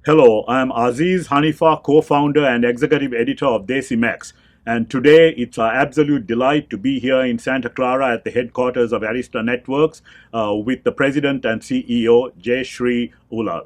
Hello, I'm Aziz Hanifa, co-founder and executive editor of Desimex. And today it's our absolute delight to be here in Santa Clara at the headquarters of Arista Networks with the president and CEO, Jayshree Ullal.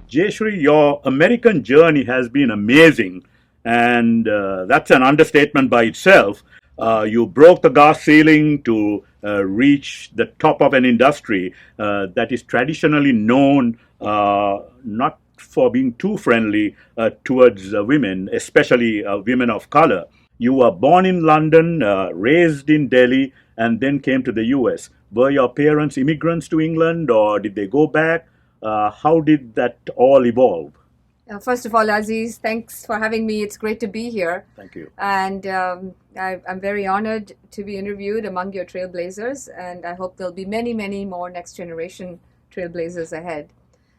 Jayshree, your American journey has been amazing, and that's an understatement by itself. You broke the glass ceiling to reach the top of an industry that is traditionally known not for being too friendly towards women, especially women of color. You were born in London, raised in Delhi, and then came to the US. Were your parents immigrants to England, or did they go back? How did that all evolve? First of all, Aziz, thanks for having me. It's great to be here. Thank you. And I'm very honored to be interviewed among your Trailblazers, and I hope there'll be many, many more next generation Trailblazers ahead.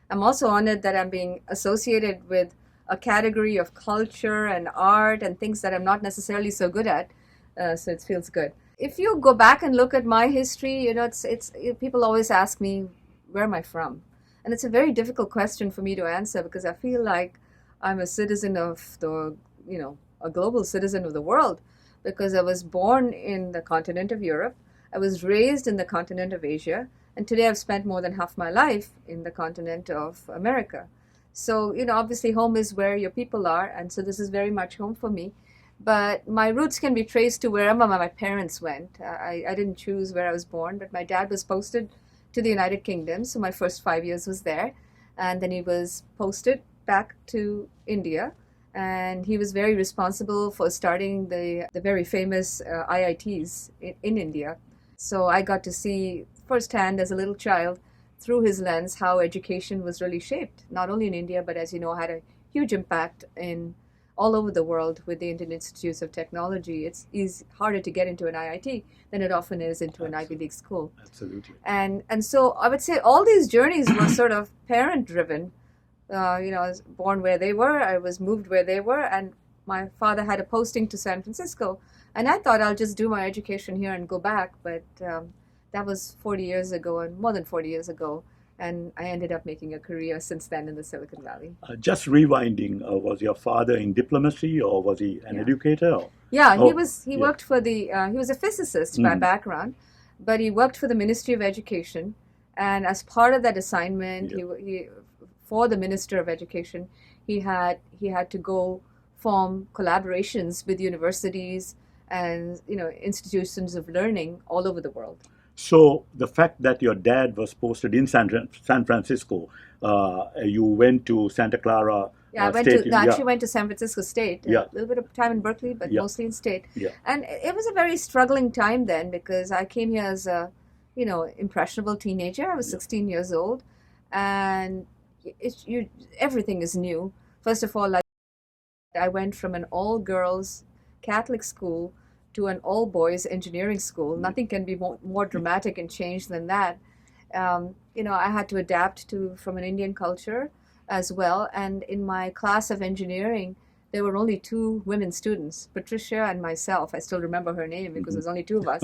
I'm also honored that I'm being associated with a category of culture and art and things that I'm not necessarily so good at, so it feels good. If you go back and look at my history, it's people always ask me, where am I from? And it's a very difficult question for me to answer because I feel like I'm a citizen of a global citizen of the world because I was born in the continent of Europe. I was raised in the continent of Asia. And today I've spent more than half my life in the continent of America. So, obviously home is where your people are. And so this is very much home for me. But my roots can be traced to wherever my parents went. I didn't choose where I was born, but my dad was posted to the United Kingdom. So my first 5 years was there. And then he was posted back to India. And he was very responsible for starting the very famous IITs in India. So I got to see firsthand as a little child through his lens how education was really shaped, not only in India, but as you know, had a huge impact in all over the world with the Indian Institutes of Technology. It's harder to get into an IIT than it often is into an Ivy League school. Absolutely. And so I would say all these journeys were sort of parent driven. I was born where they were, I was moved where they were, and my father had a posting to San Francisco. And I thought I'll just do my education here and go back, but that was 40 years ago, and more than 40 years ago. And I ended up making a career since then in the Silicon Valley. Just rewinding, was your father in diplomacy or was he an educator? Or? Yeah, he worked for he was a physicist by background, but he worked for the Ministry of Education. And as part of that assignment, he for the Minister of Education, he had to go form collaborations with universities and institutions of learning all over the world. So the fact that your dad was posted in San Francisco, you went to Santa Clara. Yeah, I went to San Francisco State. A little bit of time in Berkeley, but mostly in State. Yeah. And it was a very struggling time then because I came here as a impressionable teenager. I was 16 years old, and everything is new. First of all, I went from an all-girls Catholic school to an all-boys engineering school. Nothing can be more dramatic and change than that. I had to adapt from an Indian culture as well. And in my class of engineering, there were only two women students, Patricia and myself. I still remember her name because there's only two of us.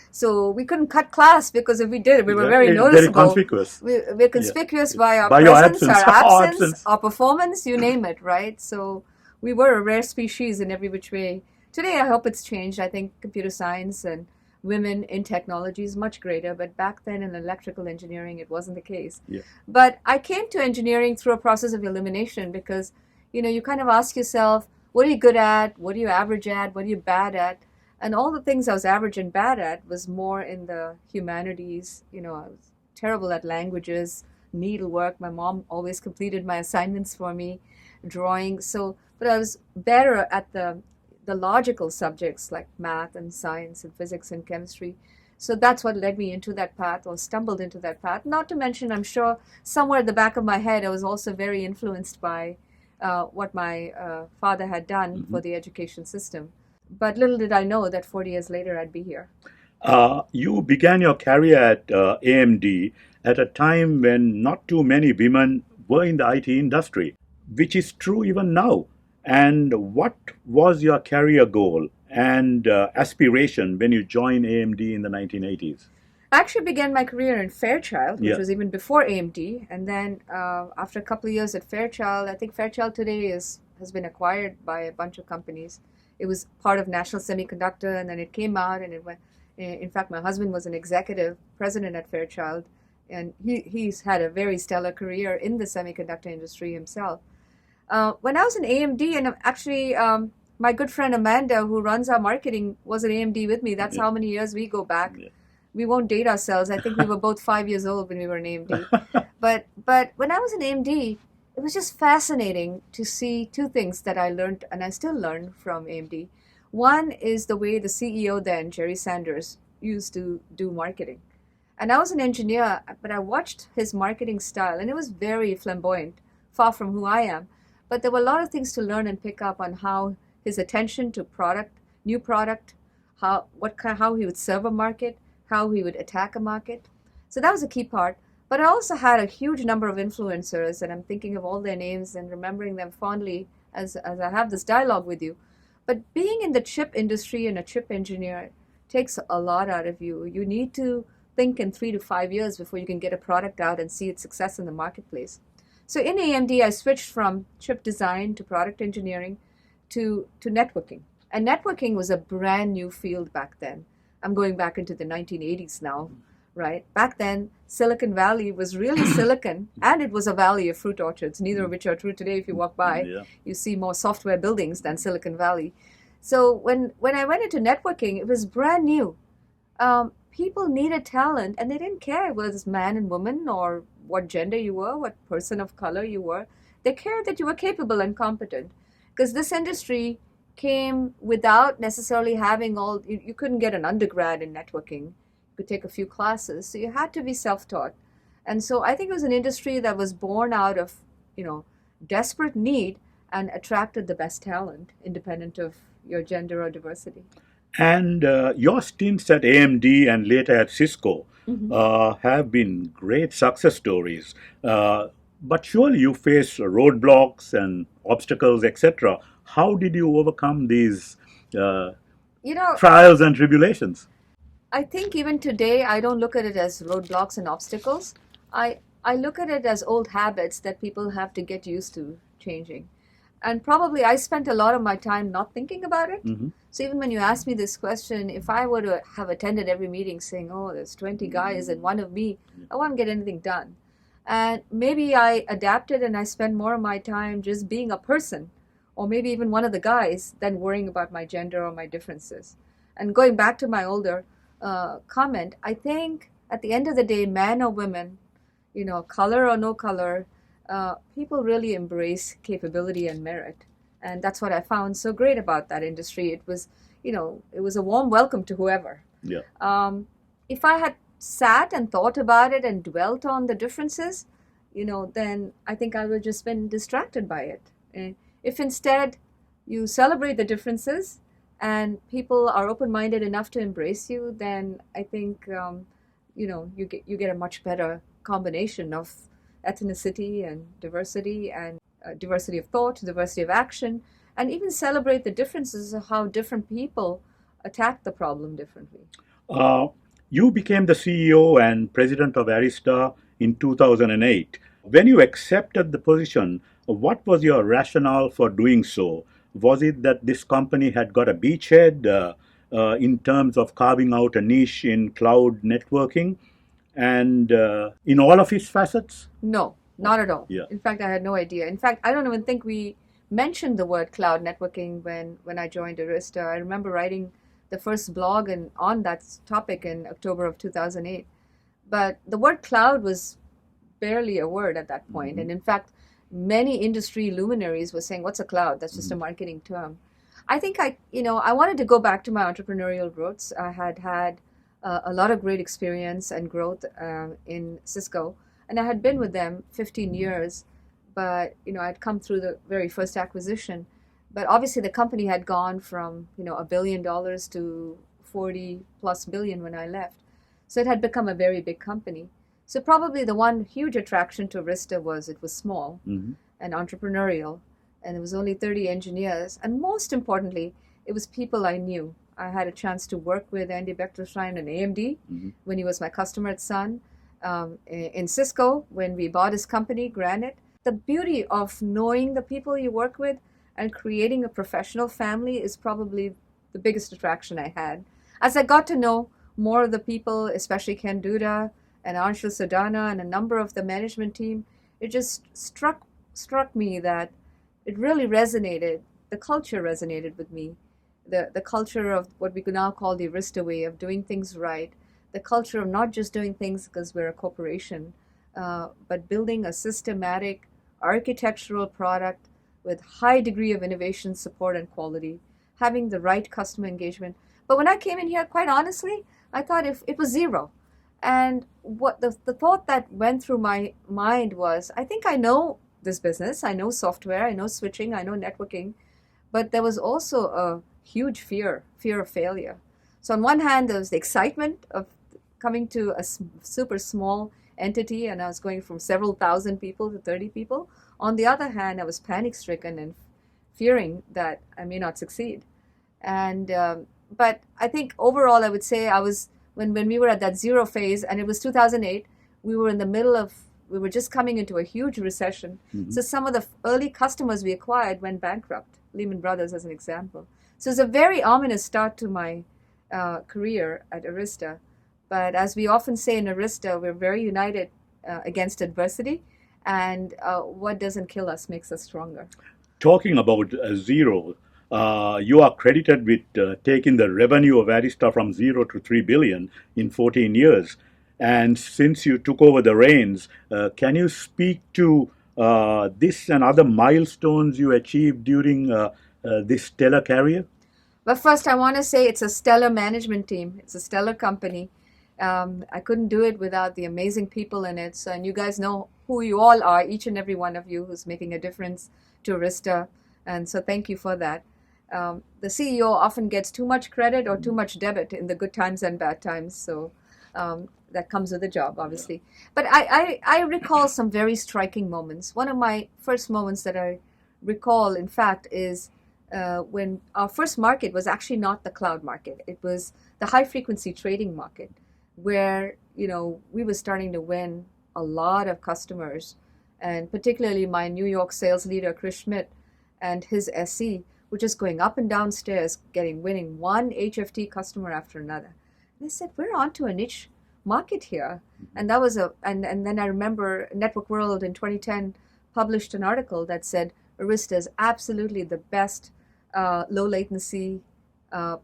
So we couldn't cut class because if we did, we were very noticeable. Very conspicuous. We're conspicuous by our by presence, our absence, our performance, you name it, right? So we were a rare species in every which way. Today, I hope it's changed. I think computer science and women in technology is much greater, but back then in electrical engineering, it wasn't the case. Yeah. But I came to engineering through a process of elimination because, you kind of ask yourself, what are you good at? What are you average at? What are you bad at? And all the things I was average and bad at was more in the humanities. I was terrible at languages, needlework. My mom always completed my assignments for me, drawing. But I was better at the logical subjects like math and science and physics and chemistry. So that's what led me into that path or stumbled into that path. Not to mention, I'm sure somewhere at the back of my head, I was also very influenced by what my father had done for the education system. But little did I know that 40 years later, I'd be here. You began your career at AMD at a time when not too many women were in the IT industry, which is true even now. And what was your career goal and aspiration when you joined AMD in the 1980s? I actually began my career in Fairchild, which Yeah. was even before AMD, and then after a couple of years at Fairchild, I think Fairchild today has been acquired by a bunch of companies. It was part of National Semiconductor, and then it came out, and it went. In fact, my husband was an executive president at Fairchild, and he's had a very stellar career in the semiconductor industry himself. When I was in AMD, and actually my good friend Amanda, who runs our marketing, was at AMD with me. That's Yeah. how many years we go back. Yeah. We won't date ourselves. I think we were both 5 years old when we were in AMD. But when I was in AMD, it was just fascinating to see two things that I learned, and I still learn from AMD. One is the way the CEO then, Jerry Sanders, used to do marketing. And I was an engineer, but I watched his marketing style, and it was very flamboyant, far from who I am. But there were a lot of things to learn and pick up on how his attention to product, new product, how he would serve a market, how he would attack a market. So that was a key part. But I also had a huge number of influencers, and I'm thinking of all their names and remembering them fondly as I have this dialogue with you. But being in the chip industry and a chip engineer takes a lot out of you. You need to think in 3 to 5 years before you can get a product out and see its success in the marketplace. So in AMD, I switched from chip design to product engineering to networking. And networking was a brand new field back then. I'm going back into the 1980s now, right? Back then, Silicon Valley was really silicon, and it was a valley of fruit orchards, neither of which are true today. If you walk by, Yeah. you see more software buildings than Silicon Valley. So when I went into networking, it was brand new. People needed talent, and they didn't care whether it was man and woman or what gender you were, what person of color you were. They cared that you were capable and competent, because this industry came without necessarily having you couldn't get an undergrad in networking. You could take a few classes, so you had to be self-taught. And so I think it was an industry that was born out of, desperate need and attracted the best talent, independent of your gender or diversity. And your stints at AMD and later at Cisco have been great success stories. But surely you face roadblocks and obstacles, etc. How did you overcome these You know, trials and tribulations? I think even today, I don't look at it as roadblocks and obstacles. I look at it as old habits that people have to get used to changing. And probably I spent a lot of my time not thinking about it. So even when you ask me this question, if I were to have attended every meeting saying, oh, there's 20 guys and one of me, I won't get anything done. And maybe I adapted and I spent more of my time just being a person, or maybe even one of the guys, than worrying about my gender or my differences. And going back to my older comment, I think at the end of the day, man or women, color or no color, people really embrace capability and merit. And that's what I found so great about that industry. It was, it was a warm welcome to whoever. Yeah. If I had sat and thought about it and dwelt on the differences, then I think I would have just been distracted by it. And if instead you celebrate the differences and people are open-minded enough to embrace you, then I think, you get a much better combination of ethnicity and diversity of thought, diversity of action, and even celebrate the differences of how different people attack the problem differently. You became the CEO and president of Arista in 2008. When you accepted the position, what was your rationale for doing so? Was it that this company had got a beachhead in terms of carving out a niche in cloud networking and in all of its facets? No, not at all. Yeah. In fact, I had no idea. In fact, I don't even think we mentioned the word cloud networking when I joined Arista. I remember writing the first blog on that topic in October of 2008. But the word cloud was barely a word at that point. And in fact, many industry luminaries were saying, what's a cloud? That's just a marketing term. I think I wanted to go back to my entrepreneurial roots. I had a lot of great experience and growth in Cisco. And I had been with them 15 years, but, I'd come through the very first acquisition. But obviously the company had gone from, $1 billion to 40 plus billion when I left. So it had become a very big company. So probably the one huge attraction to Arista was it was small and entrepreneurial, and there was only 30 engineers. And most importantly, it was people I knew. I had a chance to work with Andy Bechtolsheim in AMD when he was my customer at Sun, in Cisco when we bought his company, Granite. The beauty of knowing the people you work with and creating a professional family is probably the biggest attraction I had. As I got to know more of the people, especially Ken Duda and Anshul Sadana and a number of the management team, it just struck me that it really resonated. The culture resonated with me. The culture of what we could now call the Arista way of doing things right. The culture of not just doing things because we're a corporation, but building a systematic architectural product with high degree of innovation, support, and quality, having the right customer engagement. But when I came in here, quite honestly, I thought if it was zero. And what the thought that went through my mind was, I think I know this business, I know software, I know switching, I know networking, but there was also a huge fear of failure. So on one hand, there was the excitement of coming to a super small entity, and I was going from several thousand people to 30 people. On the other hand, I was panic-stricken and fearing that I may not succeed. And but I think overall, I would say I was when we were at that zero phase, and it was 2008. We were in the middle of we were just coming into a huge recession. So some of the early customers we acquired went bankrupt. Lehman Brothers, as an example. So it's a very ominous start to my career at Arista. But as we often say in Arista, we're very united against adversity, and what doesn't kill us makes us stronger. Talking about zero, you are credited with taking the revenue of Arista from 0 to 3 billion in 14 years. And since you took over the reins, can you speak to this and other milestones you achieved during this stellar career? But first, I want to say it's a stellar management team. It's a stellar company. I couldn't do it without the amazing people in it. So, and you guys know who you all are, each and every one of you who's making a difference to Arista. And so thank you for that. The CEO often gets too much credit or too much debit in the good times and bad times. So that comes with the job, obviously. But I recall some very striking moments. One of my first moments that I recall, in fact, is when our first market was actually not the cloud market. It was the high-frequency trading market, where we were starting to win a lot of customers, and particularly my New York sales leader, Chris Schmidt, and his SE were just going up and down stairs, winning one HFT customer after another. And I said, we're onto a niche market here. And that was and then I remember Network World in 2010 published an article that said Arista is absolutely the best low latency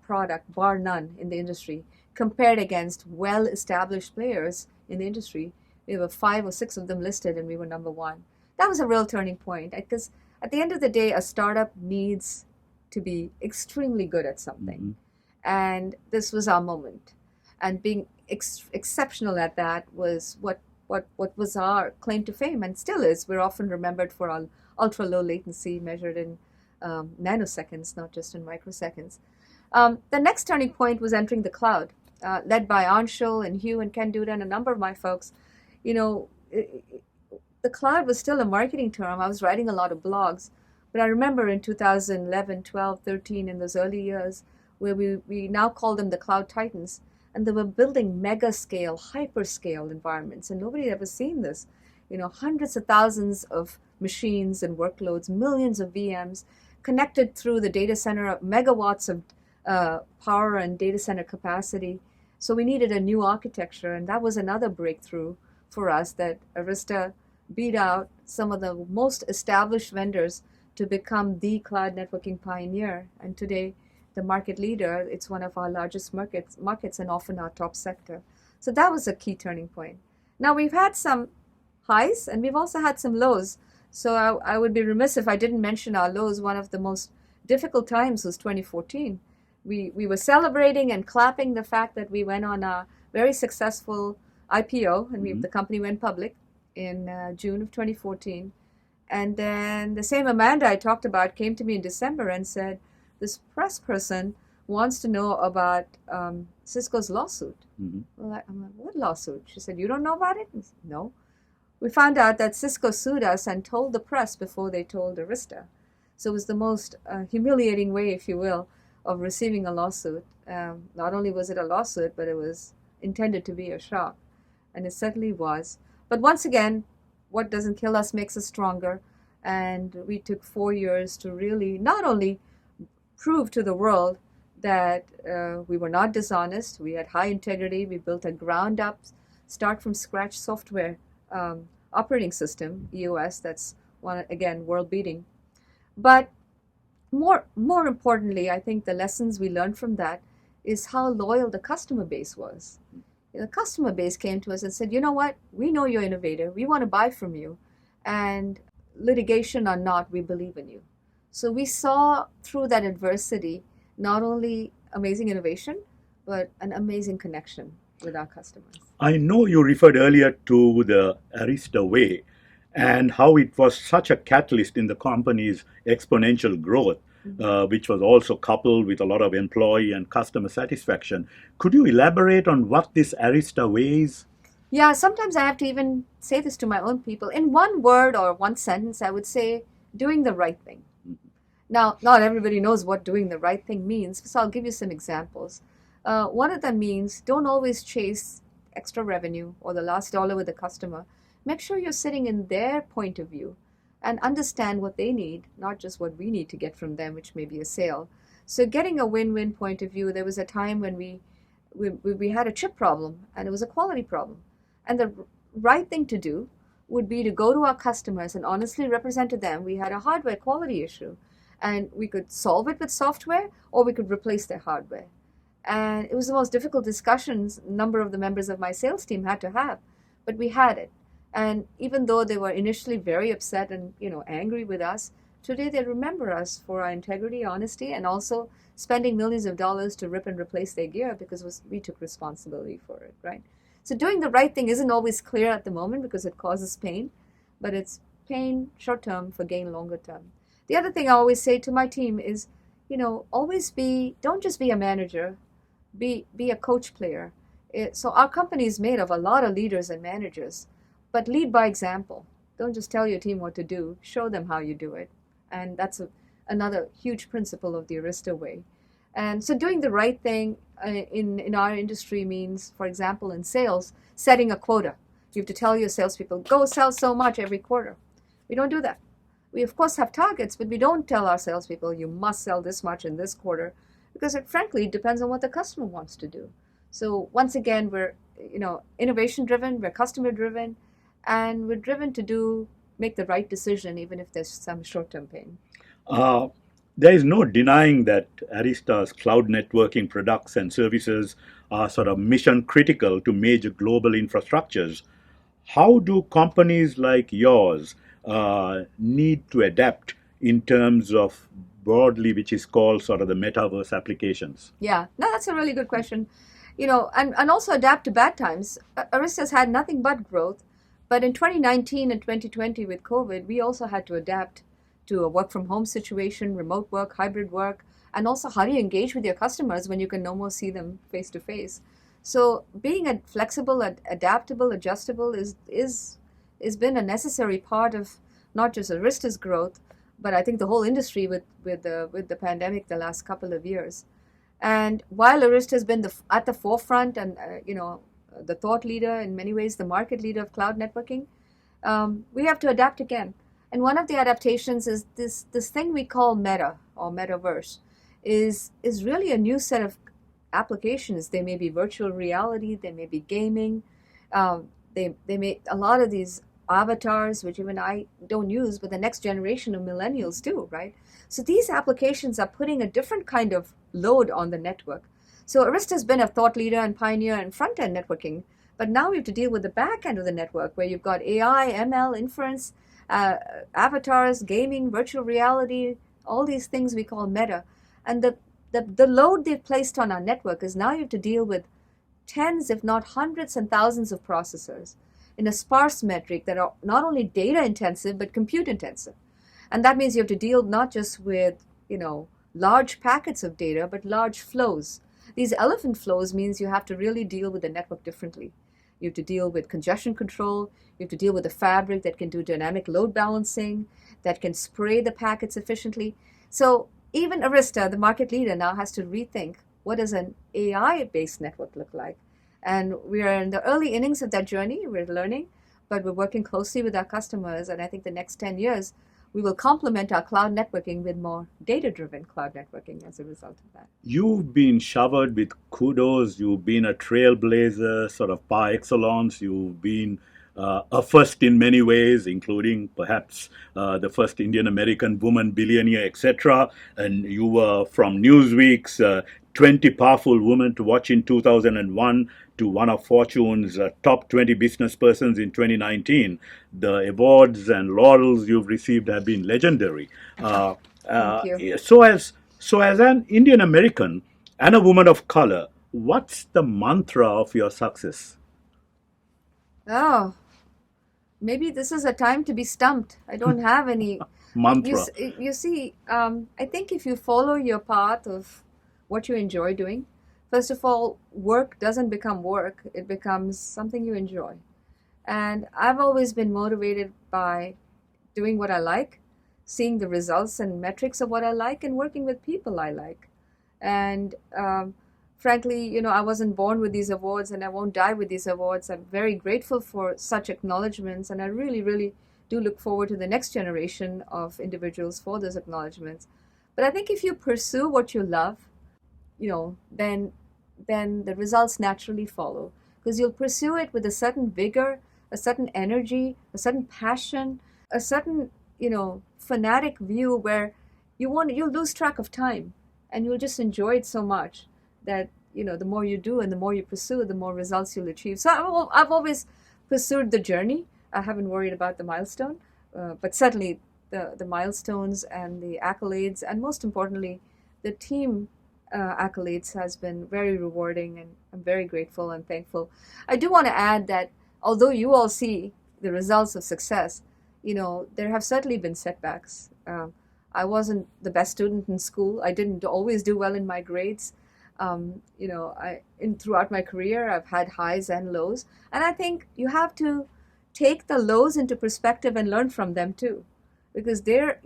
product, bar none, in the industry, compared against well-established players in the industry. We were 5 or 6 of them listed, and we were number one. That was a real turning point, because at the end of the day, a startup needs to be extremely good at something. And this was our moment. And being exceptional at that was what was our claim to fame, and still is. We're often remembered for our ultra-low latency measured in nanoseconds, not just in microseconds. The next turning point was entering the cloud, led by Anshul and Hugh and Ken Duda and a number of my folks. The cloud was still a marketing term. I was writing a lot of blogs. But I remember in 2011, 12, 13, in those early years, where we now call them the cloud titans, and they were building mega-scale, hyper-scale environments, and nobody had ever seen this. Hundreds of thousands of machines and workloads, millions of VMs, connected through the data center, megawatts of power and data center capacity. So we needed a new architecture, and that was another breakthrough for us, that Arista beat out some of the most established vendors to become the cloud networking pioneer. And today, the market leader, it's one of our largest markets and often our top sector. So that was a key turning point. Now, we've had some highs, and we've also had some lows. So I would be remiss if I didn't mention our lows. One of the most difficult times was 2014. We were celebrating and clapping the fact that we went on a very successful IPO, and the company went public in June of 2014. And then the same Amanda I talked about came to me in December and said, this press person wants to know about Cisco's lawsuit. Well, I'm like, what lawsuit? She said, you don't know about it? I said, no. We found out that Cisco sued us and told the press before they told Arista. So it was the most humiliating way, if you will, of receiving a lawsuit. Not only was it a lawsuit, but it was intended to be a shock, and it certainly was. But once again, what doesn't kill us makes us stronger, and we took 4 years to really not only prove to the world that we were not dishonest, we had high integrity, we built a ground up, start from scratch software operating system, EOS, that's one, again, world beating. But more importantly, I think the lessons we learned from that is how loyal the customer base was. The customer base came to us and said, you know what, we know you're innovative, we want to buy from you, and litigation or not, we believe in you. So we saw through that adversity not only amazing innovation, but an amazing connection with our customers. I know you referred earlier to the Arista way and how it was such a catalyst in the company's exponential growth, which was also coupled with a lot of employee and customer satisfaction. Could you elaborate on what this Arista way is? Yeah, sometimes I have to even say this to my own people. In one word or one sentence, I would say doing the right thing. Now, not everybody knows what doing the right thing means, so I'll give you some examples. One of them means don't always chase extra revenue or the last dollar with the customer. Make sure you're sitting in their point of view and understand what they need, not just what we need to get from them, which may be a sale. So getting a win-win point of view, there was a time when we had a chip problem, and it was a quality problem. And the right thing to do would be to go to our customers and honestly represent to them we had a hardware quality issue, and we could solve it with software, or we could replace their hardware. And it was the most difficult discussions a number of the members of my sales team had to have, but we had it. And even though they were initially very upset and angry with us, today they remember us for our integrity, honesty, and also spending millions of dollars to rip and replace their gear because we took responsibility for it, right? So doing the right thing isn't always clear at the moment because it causes pain, but it's pain short term for gain longer term. The other thing I always say to my team is, don't just be a manager, be a coach player. So our company is made of a lot of leaders and managers, but lead by example. Don't just tell your team what to do, show them how you do it. And that's another huge principle of the Arista way. And so doing the right thing in our industry means, for example, in sales, setting a quota. You have to tell your salespeople, go sell so much every quarter. We don't do that. We, of course, have targets, but we don't tell our salespeople, you must sell this much in this quarter, because it frankly depends on what the customer wants to do. So once again, we're innovation-driven, we're customer-driven, and we're driven to make the right decision, even if there's some short-term pain. There is no denying that Arista's cloud networking products and services are sort of mission critical to major global infrastructures. How do companies like yours need to adapt in terms of broadly, which is called sort of the metaverse applications? Yeah, no, that's a really good question. And also adapt to bad times. Arista's had nothing but growth, but in 2019 and 2020 with COVID, we also had to adapt to a work from home situation, remote work, hybrid work, and also how do you engage with your customers when you can no more see them face to face. So being flexible, adaptable, adjustable is been a necessary part of not just Arista's growth, but I think the whole industry with the pandemic the last couple of years. And while Arista has been at the forefront and the thought leader, in many ways the market leader of cloud networking, we have to adapt again. And one of the adaptations is this thing we call meta or metaverse is really a new set of applications. They may be virtual reality, they may be gaming, they may a lot of these avatars, which even I don't use, but the next generation of millennials do, right? So these applications are putting a different kind of load on the network. So Arista's been a thought leader and pioneer in front-end networking, but now we have to deal with the back end of the network where you've got AI, ML, inference, avatars, gaming, virtual reality, all these things we call meta. And the load they've placed on our network is now you have to deal with tens, if not hundreds and thousands of processors in a sparse metric that are not only data intensive, but compute intensive. And that means you have to deal not just with, large packets of data, but large flows. These elephant flows means you have to really deal with the network differently. You have to deal with congestion control. You have to deal with a fabric that can do dynamic load balancing, that can spray the packets efficiently. So even Arista, the market leader, now has to rethink what does an AI-based network look like. And we are in the early innings of that journey. We're learning, but we're working closely with our customers. And I think the next 10 years, we will complement our cloud networking with more data-driven cloud networking as a result of that. You've been showered with kudos. You've been a trailblazer, sort of par excellence. You've been a first in many ways, including perhaps the first Indian American woman billionaire, etc. And you were from Newsweek's 20 Powerful Women to Watch in 2001 to one of Fortune's top 20 business persons in 2019. The awards and laurels you've received have been legendary. Thank you. So as an Indian American and a woman of color, what's the mantra of your success? Oh, maybe this is a time to be stumped. I don't have any. Mantra. You see, I think if you follow your path of what you enjoy doing, first of all, work doesn't become work, it becomes something you enjoy. And I've always been motivated by doing what I like, seeing the results and metrics of what I like, and working with people I like. And frankly, I wasn't born with these awards and I won't die with these awards. I'm very grateful for such acknowledgments, and I really, really do look forward to the next generation of individuals for those acknowledgments. But I think if you pursue what you love, then the results naturally follow, because you'll pursue it with a certain vigor, a certain energy, a certain passion, a certain fanatic view where you'll lose track of time, and you'll just enjoy it so much that the more you do and the more you pursue, the more results you'll achieve. So I've always pursued the journey. I haven't worried about the milestone, but certainly the milestones and the accolades, and most importantly, the team accolades has been very rewarding, and I'm very grateful and thankful. I do want to add that although you all see the results of success, there have certainly been setbacks. I wasn't the best student in school. I didn't always do well in my grades. Throughout my career, I've had highs and lows, and I think you have to take the lows into perspective and learn from them too, because you're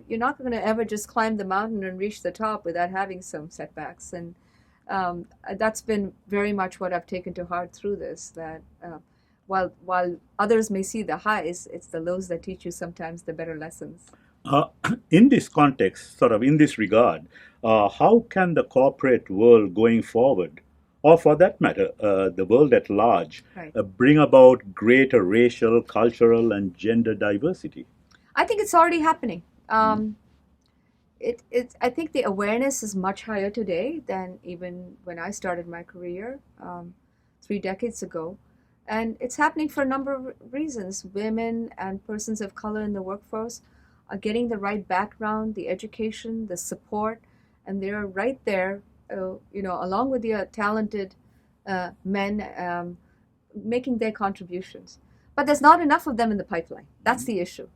not going to ever just climb the mountain and reach the top without having some setbacks. And that's been very much what I've taken to heart through this, that while others may see the highs, it's the lows that teach you sometimes the better lessons. Uh, in this context, sort of in this regard, how can the corporate world going forward, or for that matter, the world at large, Right. bring about greater racial, cultural, and gender diversity? I think it's already happening. I think the awareness is much higher today than even when I started my career 3 decades ago. And it's happening for a number of reasons. Women and persons of color in the workforce are getting the right background, the education, the support, and they're right there, along with the talented men, making their contributions. But there's not enough of them in the pipeline. That's the issue.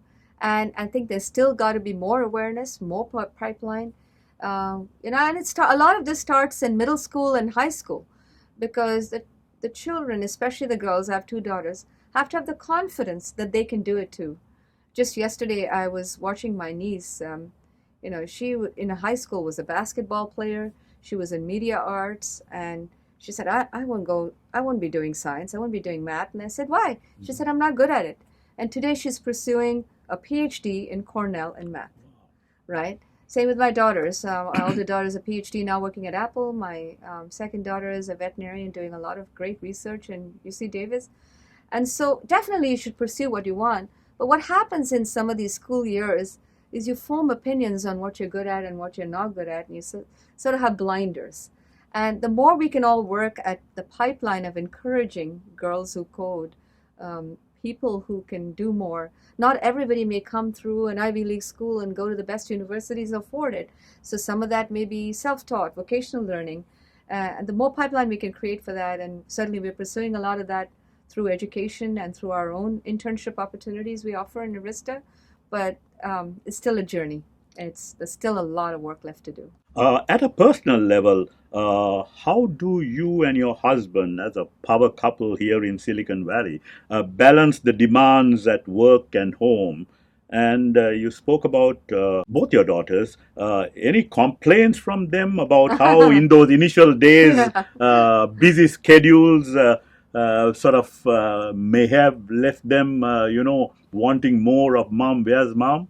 And I think there's still got to be more awareness, more pipeline. And a lot of this starts in middle school and high school, because the children, especially the girls, I have 2 daughters, have to have the confidence that they can do it too. Just yesterday, I was watching my niece. She in high school was a basketball player. She was in media arts, and she said, I won't be doing science. I won't be doing math. And I said, why? She said, I'm not good at it. And today she's pursuing a PhD in Cornell in math, right? Same with my daughters. My older daughter is a PhD now working at Apple. My second daughter is a veterinarian doing a lot of great research in UC Davis. And so definitely you should pursue what you want. But what happens in some of these school years is you form opinions on what you're good at and what you're not good at, and you sort of have blinders. And the more we can all work at the pipeline of encouraging girls who code, people who can do more. Not everybody may come through an Ivy League school and go to the best universities afford it. So some of that may be self-taught, vocational learning. And the more pipeline we can create for that, and certainly we're pursuing a lot of that through education and through our own internship opportunities we offer in Arista. But it's still a journey. There's still a lot of work left to do. At a personal level, how do you and your husband, as a power couple here in Silicon Valley, balance the demands at work and home, and you spoke about both your daughters. Any complaints from them about how, in those initial days, busy schedules may have left them, wanting more of mom? Where's mom?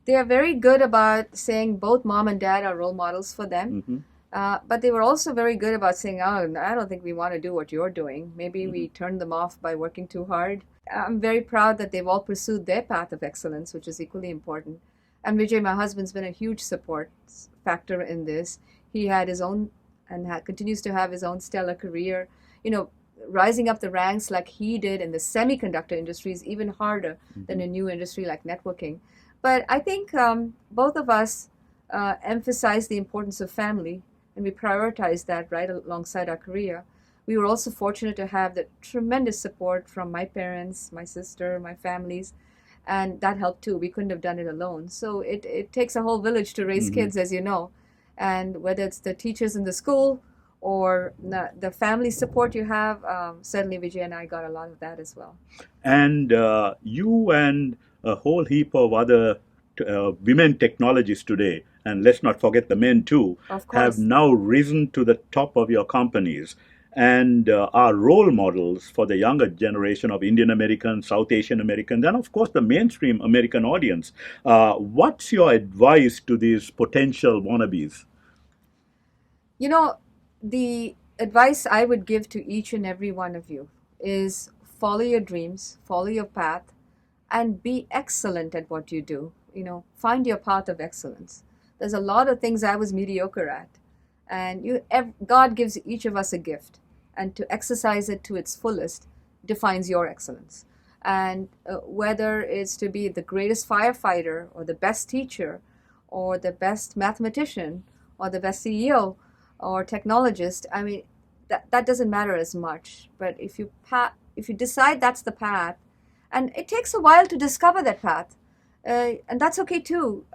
They are very good about saying both mom and dad are role models for them. Hmm. But they were also very good about saying, oh, I don't think we want to do what you're doing. Maybe we turned them off by working too hard. I'm very proud that they've all pursued their path of excellence, which is equally important. And Vijay, my husband's been a huge support factor in this. He had his own and continues to have his own stellar career. Rising up the ranks like he did in the semiconductor industry is even harder than a new industry like networking. But I think both of us emphasize the importance of family, and we prioritize that right alongside our career. We were also fortunate to have the tremendous support from my parents, my sister, my families, and that helped too. We couldn't have done it alone. So it takes a whole village to raise kids, as you know. And whether it's the teachers in the school or the family support you have, certainly Vijay and I got a lot of that as well. And you and a whole heap of other women technologists today, and let's not forget the men too, have now risen to the top of your companies and are role models for the younger generation of Indian Americans, South Asian Americans, and of course the mainstream American audience. What's your advice to these potential wannabes? The advice I would give to each and every one of you is follow your dreams, follow your path, and be excellent at what you do. Find your path of excellence. There's a lot of things I was mediocre at, and God gives each of us a gift, and to exercise it to its fullest defines your excellence. And whether it's to be the greatest firefighter or the best teacher or the best mathematician or the best CEO or technologist, I mean, that doesn't matter as much. But if you decide that's the path, and it takes a while to discover that path, and that's okay too.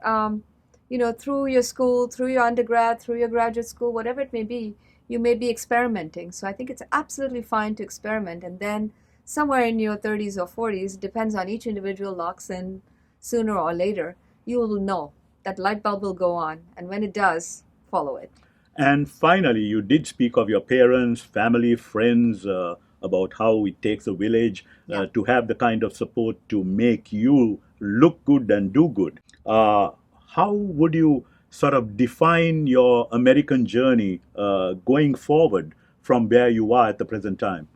Through your school, through your undergrad, through your graduate school, whatever it may be, you may be experimenting. So I think it's absolutely fine to experiment, and then somewhere in your 30s or 40s, depends on each individual, locks in sooner or later, you will know that light bulb will go on, and when it does, follow it. And finally, you did speak of your parents, family, friends, about how it takes a village to have the kind of support to make you look good and do good. How would you sort of define your American journey going forward from where you are at the present time?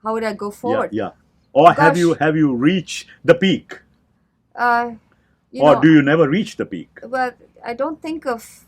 How would I go forward? Yeah. Or have you reached the peak? Or do you never reach the peak? Well, I think of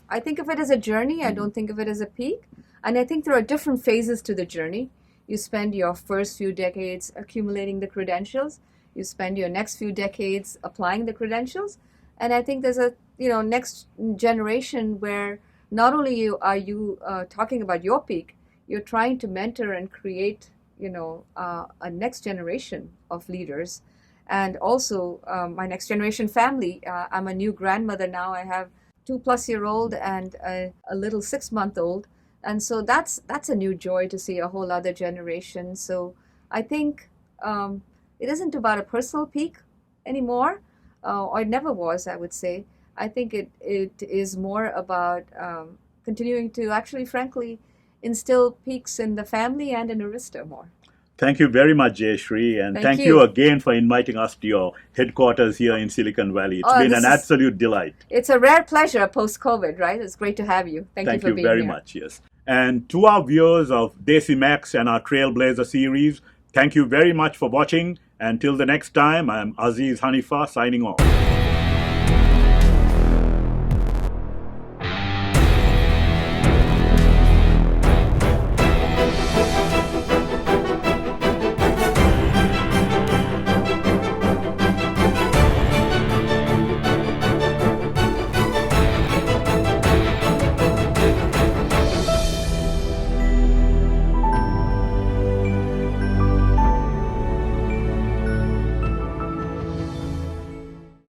it as a journey. I don't think of it as a peak. And I think there are different phases to the journey. You spend your first few decades accumulating the credentials. You spend your next few decades applying the credentials. And I think there's a next generation where not only are you talking about your peak, you're trying to mentor and create a next generation of leaders. And also my next generation family. I'm a new grandmother now. I have 2+-year-old and a little 6-month-old. And so that's a new joy to see a whole other generation. So I think it isn't about a personal peak anymore, or it never was, I would say. I think it is more about continuing to actually, frankly, instill peaks in the family and in Arista more. Thank you very much, Jayshree, and thank you again for inviting us to your headquarters here in Silicon Valley. It's been an absolute delight. It's a rare pleasure post-COVID, right? It's great to have you. Thank you for being here. Thank you very much, yes. And to our viewers of Decimax and our Trailblazer series, thank you very much for watching. Until the next time, I'm Aziz Hanifa signing off.